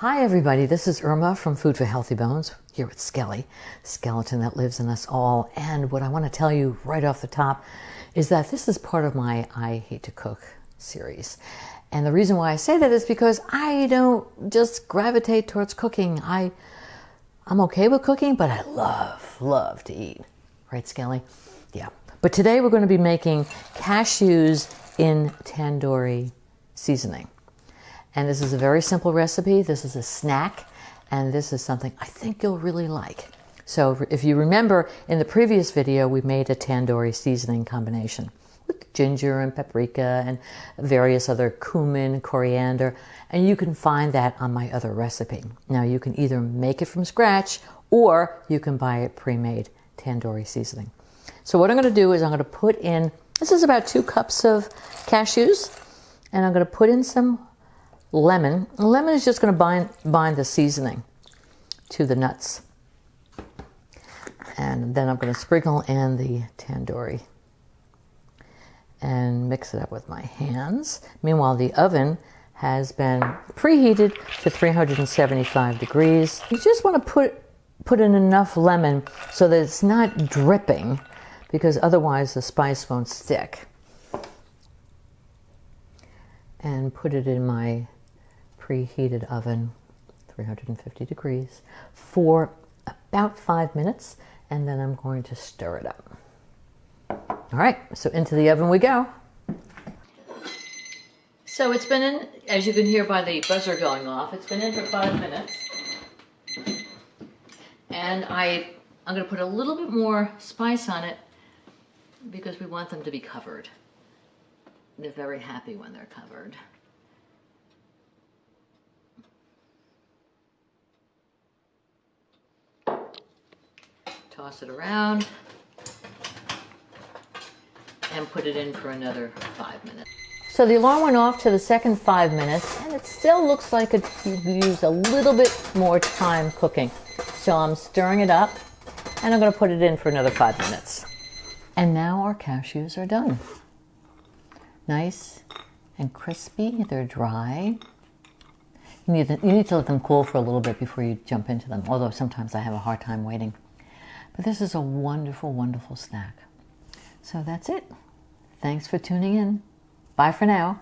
Hi everybody, this is Irma from Food for Healthy Bones, here with Skelly, skeleton that lives in us all. And what I want to tell you right off the top is that this is part of my I Hate to Cook series. And the reason why I say that is because I don't just gravitate towards cooking. I'm okay with cooking, but I love to eat. Right, Skelly? Yeah. But today we're going to be making cashews in tandoori seasoning. And this is a very simple recipe. This is a snack, and this is something I think you'll really like. So if you remember, in the previous video, we made a tandoori seasoning combination with ginger and paprika and various other cumin, coriander, and you can find that on my other recipe. Now you can either make it from scratch or you can buy it pre-made tandoori seasoning. So what I'm going to do is I'm going to put in, this is about 2 cups of cashews, and I'm going to put in some lemon. Lemon is just going to bind the seasoning to the nuts. And then I'm going to sprinkle in the tandoori and mix it up with my hands. Meanwhile, the oven has been preheated to 375 degrees. You just want to put in enough lemon so that it's not dripping, because otherwise the spice won't stick. And put it in my preheated oven, 350 degrees, for about 5 minutes, and then I'm going to stir it up. All right, so into the oven we go. So it's been in, as you can hear by the buzzer going off, it's been in for 5 minutes. And I'm going to put a little bit more spice on it because we want them to be covered. They're very happy when they're covered. Toss it around and put it in for another 5 minutes. So the alarm went off to the second 5 minutes, and it still looks like it could use a little bit more time cooking. So I'm stirring it up, and I'm going to put it in for another 5 minutes. And now our cashews are done. Nice and crispy. They're dry. You need to let them cool for a little bit before you jump into them, although sometimes I have a hard time waiting. But this is a wonderful, wonderful snack. So that's it. Thanks for tuning in. Bye for now.